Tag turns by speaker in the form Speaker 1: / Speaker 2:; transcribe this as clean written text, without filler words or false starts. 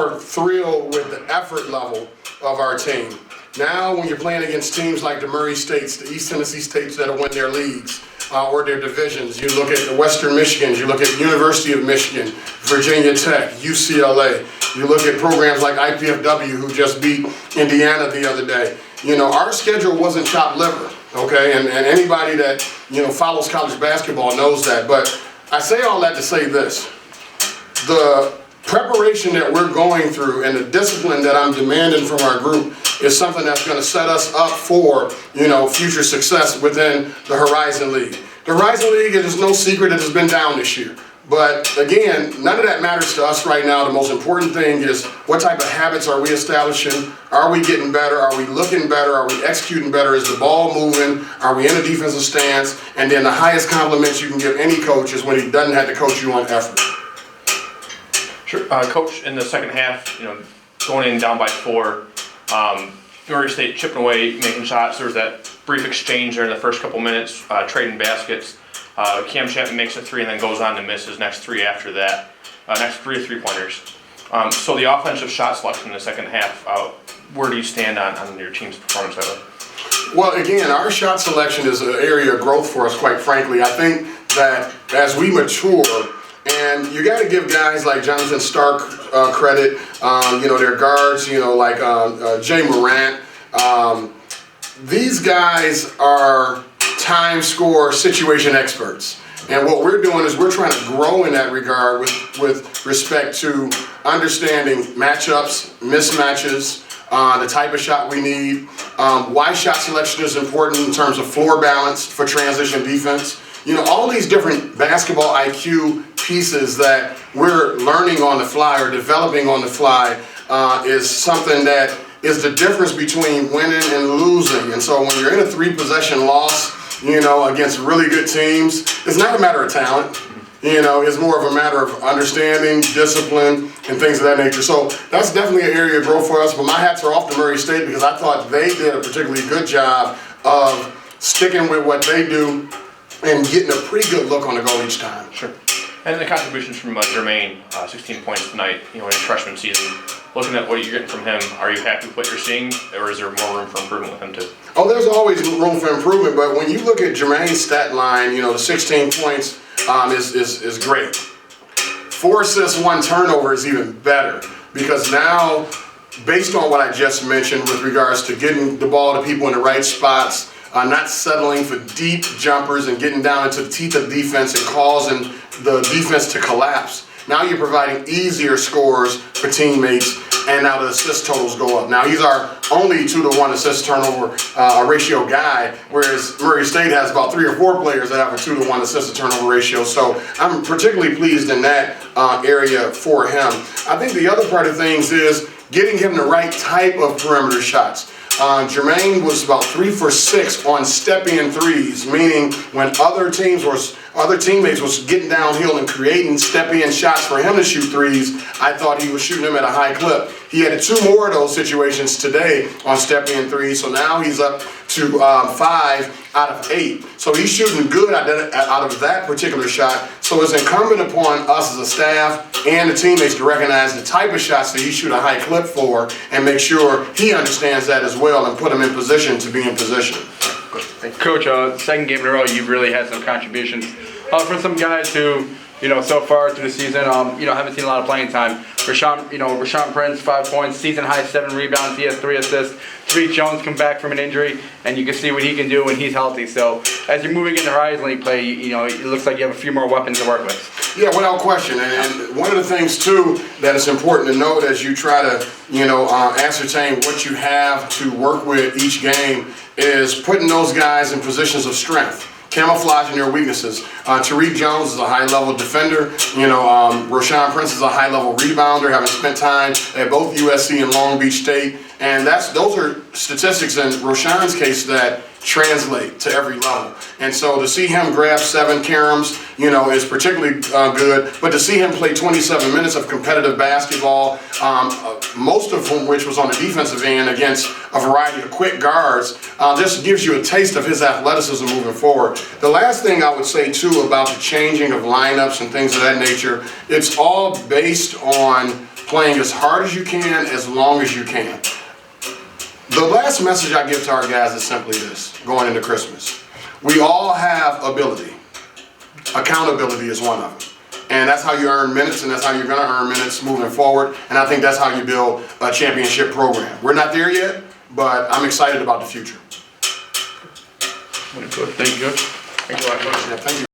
Speaker 1: more thrilled with the effort level of our team. Now, when you're playing against teams like the Murray States, the East Tennessee States that have won their leagues or their divisions, you look at the Western Michigans, you look at University of Michigan, Virginia Tech, UCLA, you look at programs like IPFW who just beat Indiana the other day. You know, our schedule wasn't chopped liver, okay? And anybody that, you know, follows college basketball knows that. But I say all that to say this. The preparation that we're going through and the discipline that I'm demanding from our group is something that's going to set us up for, you know, future success within the Horizon League. The Horizon League, it is no secret, it has been down this year. But again, none of that matters to us right now. The most important thing is what type of habits are we establishing? Are we getting better? Are we looking better? Are we executing better? Is the ball moving? Are we in a defensive stance? And then the highest compliment you can give any coach is when he doesn't have to coach you on effort.
Speaker 2: Sure. Coach, in the second half, you know, going in down by 4, Murray State chipping away, making shots. There was that brief exchange there in the first couple minutes, trading baskets. Cam Chapman makes a 3 and then goes on to miss his next 3 after that. Next 3 3-pointers. So the offensive shot selection in the second half, where do you stand on your team's performance that way?
Speaker 1: Well, again, our shot selection is an area of growth for us, quite frankly. I think that as we mature, and you got to give guys like Jonathan Stark credit, you know, their guards, you know, like Jay Morant. These guys are time score situation experts. And what we're doing is we're trying to grow in that regard with respect to understanding matchups, mismatches, the type of shot we need, why shot selection is important in terms of floor balance for transition defense. You know, all these different basketball IQ pieces that we're learning on the fly or developing on the fly is something that is the difference between winning and losing. And so when you're in a 3-possession loss, you know, against really good teams, it's not a matter of talent. You know, it's more of a matter of understanding, discipline, and things of that nature. So that's definitely an area of growth for us. But my hats are off to Murray State because I thought they did a particularly good job of sticking with what they do and getting a pretty good look on the goal each time.
Speaker 2: Sure. And the contributions from Jermaine, 16 points tonight, you know, in his freshman season. Looking at what you're getting from him, are you happy with what you're seeing, or is there more room for improvement with him too?
Speaker 1: Oh, there's always room for improvement, but when you look at Jermaine's stat line, you know, the 16 points is great. 4 assists, 1 turnover is even better because now, based on what I just mentioned with regards to getting the ball to people in the right spots, not settling for deep jumpers and getting down into the teeth of defense and causing the defense to collapse. Now you're providing easier scores for teammates, and now the assist totals go up. Now he's our only 2-to-1 assist turnover ratio guy, whereas Murray State has about 3 or 4 players that have a 2-to-1 assist to turnover ratio. So I'm particularly pleased in that area for him. I think the other part of things is getting him the right type of perimeter shots. Jermaine was about 3 for 6 on step-in threes, meaning when other teammates was getting downhill and creating step-in shots for him to shoot threes, I thought he was shooting them at a high clip. He had 2 more of those situations today on step-in threes, so now he's up to 5 out of 8. So he's shooting good out of that particular shot. So it's incumbent upon us as a staff and the teammates to recognize the type of shots that he shoot a high clip for and make sure he understands that as well and put him in position to be in position.
Speaker 3: Coach, second game in a row, you've really had some contributions from some guys who, you know, so far through the season, you know, haven't seen a lot of playing time. Rashawn Prince, 5 points, season high 7 rebounds. He has 3 assists. Tariq Jones come back from an injury, and you can see what he can do when he's healthy. So as you're moving into Horizon League play, you know, it looks like you have a few more weapons to work with.
Speaker 1: Yeah, without question. And one of the things too that is important to note as you try to, you know, ascertain what you have to work with each game is putting those guys in positions of strength, camouflaging their weaknesses. Tariq Jones is a high-level defender. You know, Rashawn Prince is a high-level rebounder, having spent time at both USC and Long Beach State. And those are statistics in Rashawn's case that translate to every level. And so to see him grab 7 caroms, you know, is particularly good. But to see him play 27 minutes of competitive basketball, most of which was on the defensive end against a variety of quick guards, just gives you a taste of his athleticism moving forward. The last thing I would say, too, about the changing of lineups and things of that nature, it's all based on playing as hard as you can, as long as you can. The last message I give to our guys is simply this, going into Christmas. We all have ability. Accountability is one of them. And that's how you earn minutes, and that's how you're going to earn minutes moving forward. And I think that's how you build a championship program. We're not there yet, but I'm excited about the future.
Speaker 3: Thank you, Coach.
Speaker 2: Thanks a lot, Coach.
Speaker 1: Yeah, thank you.